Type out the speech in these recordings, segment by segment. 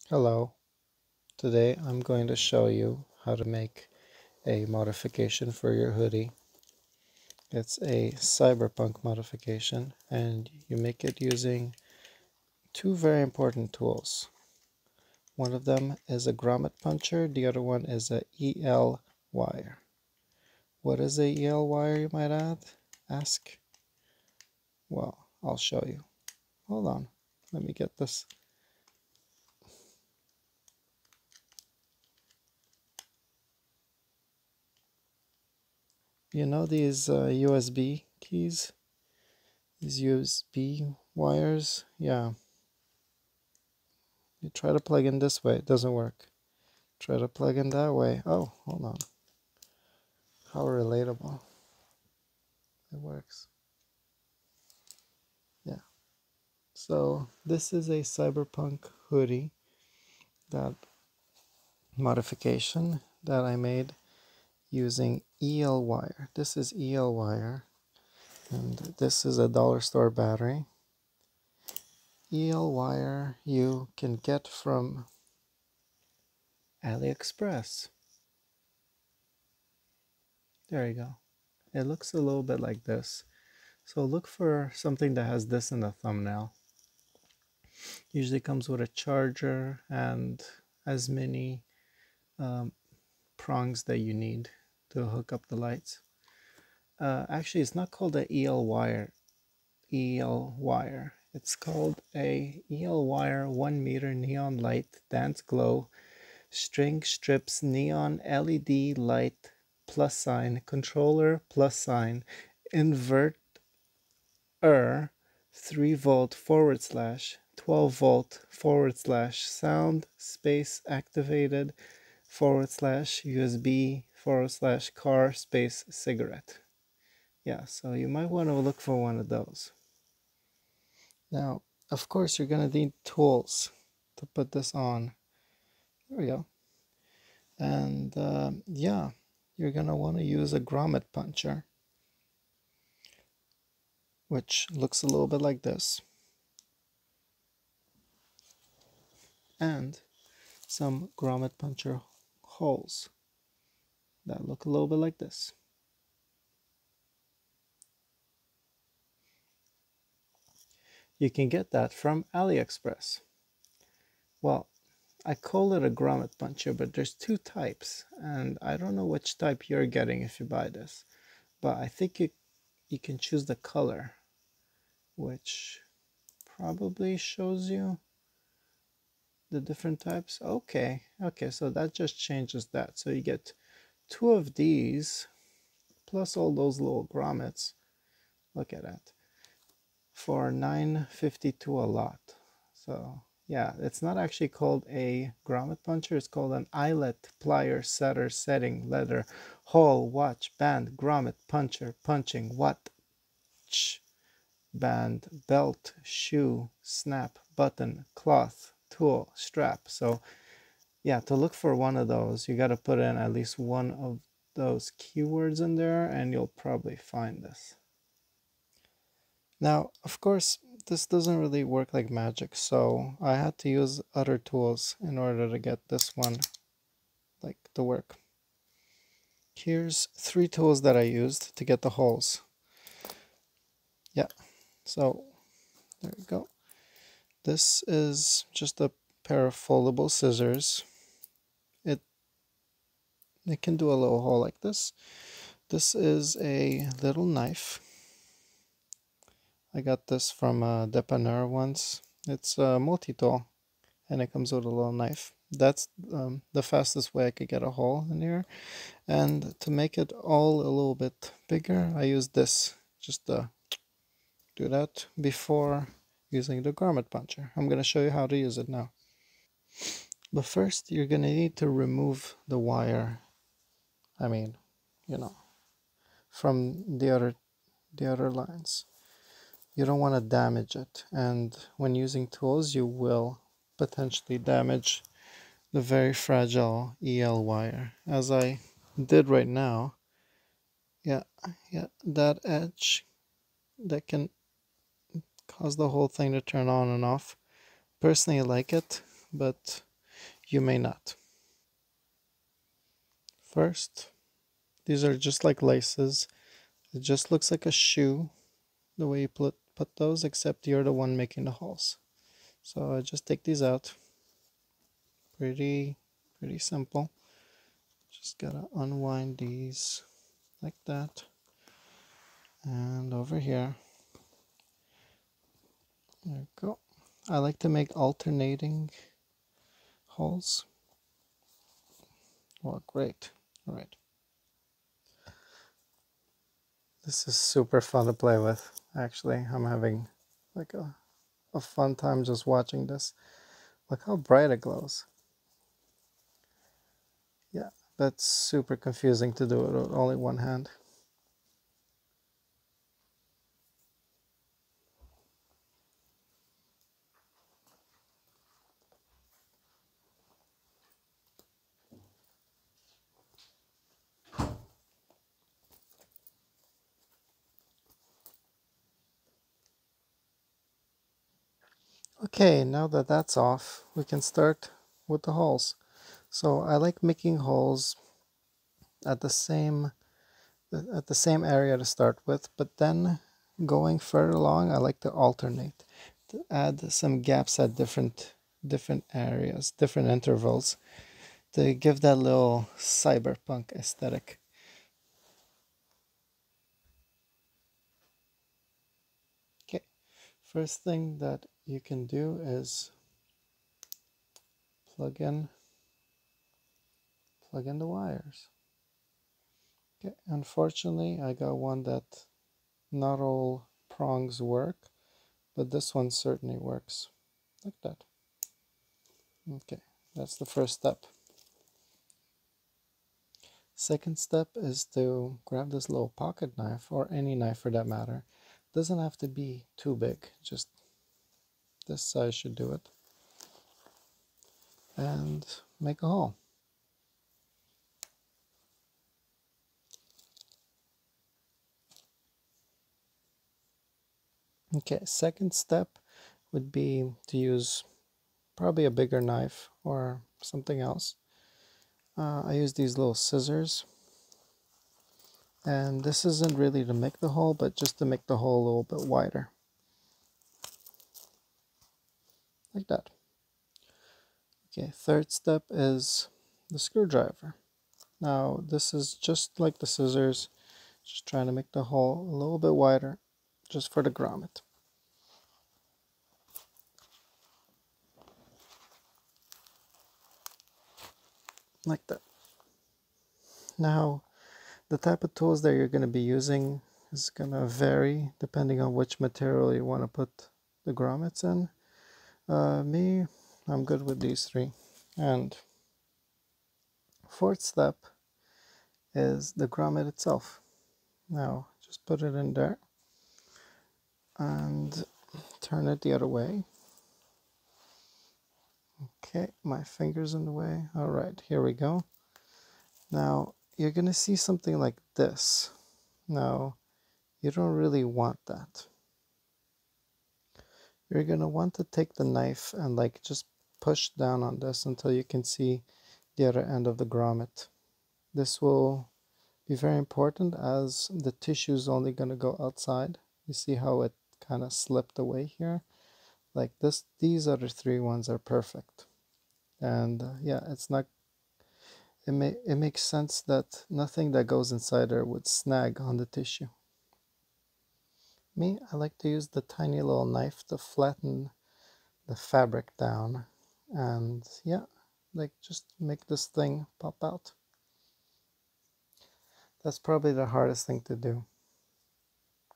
Hello, today I'm going to show you how to make a modification for your hoodie. It's a cyberpunk modification and you make it using two very important tools. One of them is a grommet puncher, the other one is a EL wire. What is a EL wire, you might ask? Well, I'll show you. Hold on, let me get this. You know these USB keys? These USB wires? Yeah. You try to plug in this way, it doesn't work. Try to plug in that way. Oh, hold on. How relatable. It works. Yeah. So this is a cyberpunk hoodie, that modification that I made using EL wire. This is EL wire, and this is a dollar store battery. EL wire you can get from Aliexpress. There you go. It looks a little bit like this. So look for something that has this in the thumbnail. Usually comes with a charger and as many prongs that you need to hook up the lights. Actually, it's not called a EL wire. It's called a EL wire 1 meter neon light dance glow string strips neon LED light plus sign controller plus sign inverter 3-volt / 12-volt / sound space activated / USB / car space cigarette. Yeah, so you might want to look for one of those. Now, of course, you're going to need tools to put this on. There we go. And yeah, you're going to want to use a Grommet puncher, which looks a little bit like this. And some Grommet puncher holes that look a little bit like this. You can get that from Aliexpress. Well, I call it a Grommet puncher, but there's two types, and I don't know which type you're getting if you buy this, but I think you can choose the color, which probably shows you the different types. Okay, so that just changes that. So you get two of these, plus all those little grommets. Look at that. For $9.52 a lot. So yeah, it's not actually called a grommet puncher, it's called an eyelet, plier, setter, setting, leather, hole, watch, band, grommet, puncher, punching, watch, band, belt, shoe, snap, button, cloth, tool, strap. So yeah, to look for one of those, you got to put in at least one of those keywords in there and you'll probably find this. Now, of course, this doesn't really work like magic, so I had to use other tools in order to get this one to work. Here's 3 tools that I used to get the holes. Yeah, so there we go. This is just a pair of foldable scissors. It can do a little hole like this. This is a little knife. I got this from Depanneur once. It's a multi-tool and it comes with a little knife. That's the fastest way I could get a hole in here. And to make it all a little bit bigger, I use this. Just do that before using the Grommet puncher. I'm going to show you how to use it now. But first, you're going to need to remove the wire. I mean, from the other lines. You don't want to damage it, and when using tools you will potentially damage the very fragile EL wire, as I did right now. Yeah, that edge, that can cause the whole thing to turn on and off. Personally I like it, but you may not. First, these are just like laces. It just looks like a shoe, the way you put those, except you're the one making the holes. So I just take these out. Pretty simple. Just gotta unwind these like that. And over here, there we go. I like to make alternating holes. Well, great. All right. This is super fun to play with. Actually, I'm having like a fun time just watching this. Look how bright it glows. Yeah, that's super confusing to do it with only one hand. Okay, now that that's off, we can start with the holes. So I like making holes at the same area to start with, but then going further along, I like to alternate, to add some gaps at different areas, different intervals, to give that little cyberpunk aesthetic. Okay, first thing that you can do is plug in the wires. Okay, unfortunately I got one that not all prongs work, but this one certainly works like that. Okay, that's the first step. Second step is to grab this little pocket knife, or any knife for that matter. Doesn't have to be too big, just this size should do it, and make a hole. Okay, second step would be to use probably a bigger knife or something else. I use these little scissors, and this isn't really to make the hole, but just to make the hole a little bit wider, like that. Okay, third step is the screwdriver. Now this is just like the scissors, just trying to make the hole a little bit wider, just for the grommet. Like that. Now, the type of tools that you're going to be using is going to vary depending on which material you want to put the grommets in. Me, I'm good with these three. And fourth step is the grommet itself. Now, just put it in there and turn it the other way. Okay, my finger's in the way. All right, here we go. Now, you're going to see something like this. Now, you don't really want that. You're going to want to take the knife and like just push down on this until you can see the other end of the grommet. This will be very important as the tissue is only going to go outside. You see how it kind of slipped away here? Like this, these other three ones are perfect. And yeah, it's not, it makes sense that nothing that goes inside there would snag on the tissue. Me, I like to use the tiny little knife to flatten the fabric down, and yeah, like just make this thing pop out. That's probably the hardest thing to do,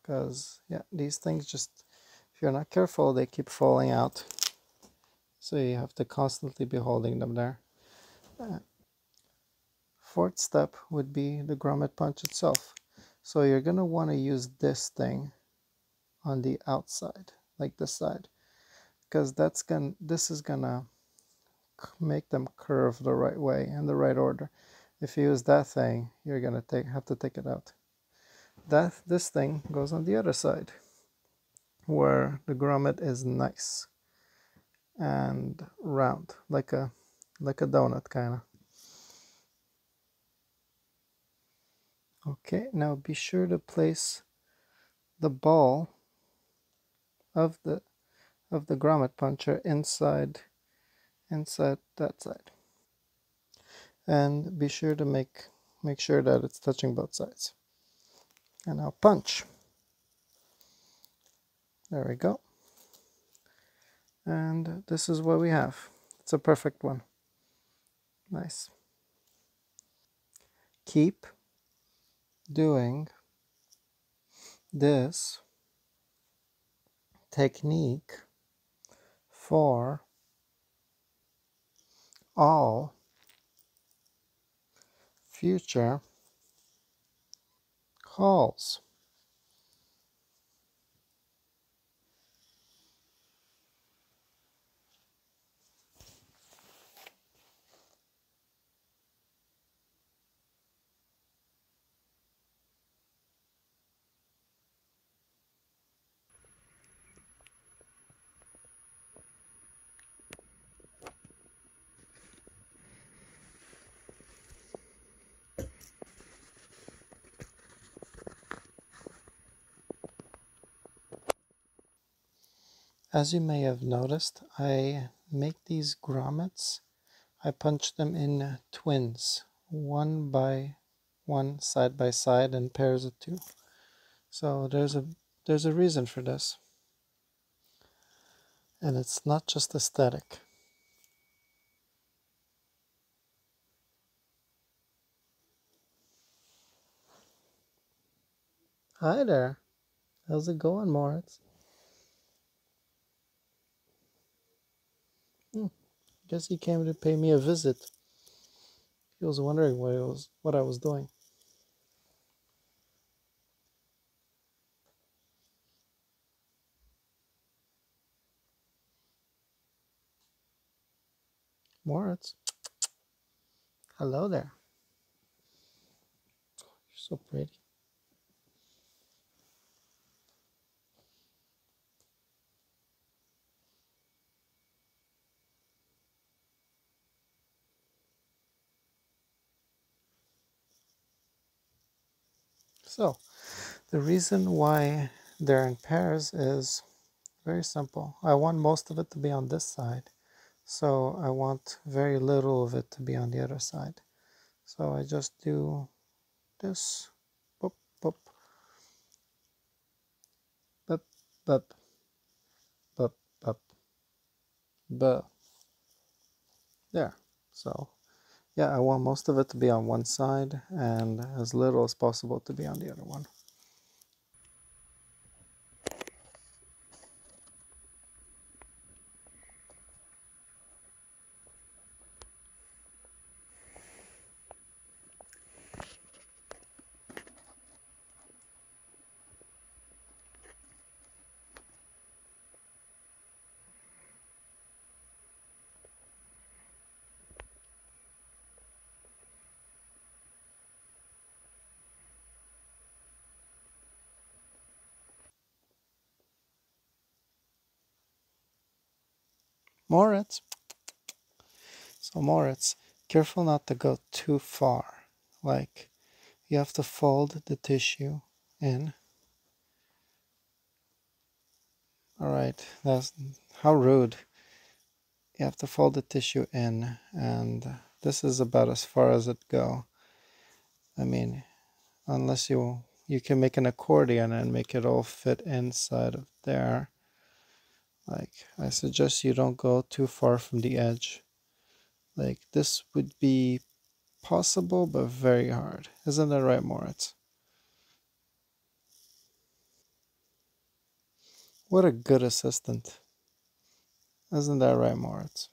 because yeah, these things just, if you're not careful, they keep falling out, so you have to constantly be holding them there. Fourth step would be the grommet punch itself. So you're going to want to use this thing on the outside, like this side, because this is gonna make them curve the right way in the right order. If you use that thing, you're gonna have to take it out. This thing goes on the other side, where the grommet is nice and round, like a like a donut kind of. Okay, now be sure to place the ball of the grommet puncher inside that side, and be sure to make sure that it's touching both sides. And now punch. There we go. And this is what we have. It's a perfect one. Nice. Keep doing this technique for all future calls. As you may have noticed, I make these grommets. I punch them in twins, one by one, side by side, in pairs of two. So there's a reason for this, and it's not just aesthetic. Hi there. How's it going, Moritz? Guess he came to pay me a visit. He was wondering what I was doing. Moritz, hello there. You're so pretty. So, the reason why they're in pairs is very simple. I want most of it to be on this side, so I want very little of it to be on the other side. So I just do this, boop, boop, boop, boop, boop, boop, boop. There. So yeah, I want most of it to be on one side and as little as possible to be on the other one. Moritz. So Moritz, careful not to go too far. Like, you have to fold the tissue in. Alright, that's how rude. You have to fold the tissue in, and this is about as far as it go. I mean, unless you can make an accordion and make it all fit inside of there. Like, I suggest you don't go too far from the edge. Like, this would be possible, but very hard. Isn't that right, Moritz? What a good assistant. Isn't that right, Moritz?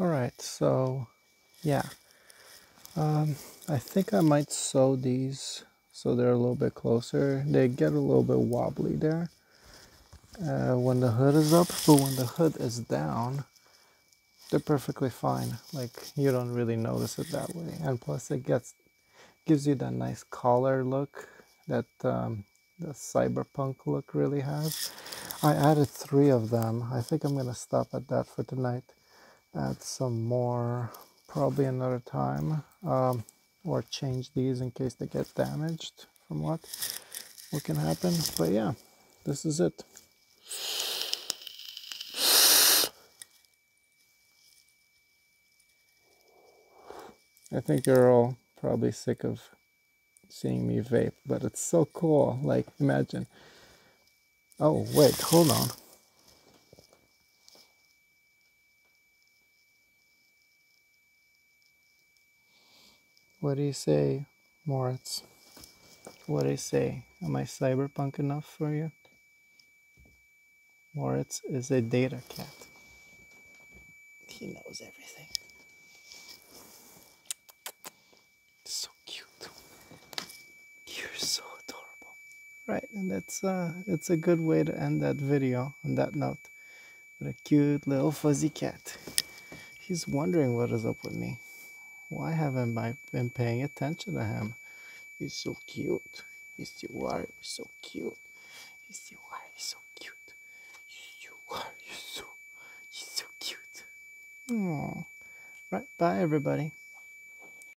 Alright, so yeah. I think I might sew these so they're a little bit closer. They get a little bit wobbly there when the hood is up, but when the hood is down, they're perfectly fine. Like, you don't really notice it that way. And plus it gives you that nice collar look that the cyberpunk look really has. I added 3 of them. I think I'm gonna stop at that for tonight. Add some more probably another time, or change these in case they get damaged from what can happen. But yeah, this is it. I think you're all probably sick of seeing me vape, but it's so cool. Like, imagine. Oh wait, hold on. What do you say, Moritz? What do you say? Am I cyberpunk enough for you? Moritz is a data cat. He knows everything. So cute. You're so adorable. Right, and that's it's a good way to end that video on that note. With a cute little fuzzy cat. He's wondering what is up with me. Why haven't I been paying attention to him? He's so cute. Yes, you are. You're so cute. Yes, you are. You're so cute. Yes, you are. You're so cute. Aww. Right, bye everybody.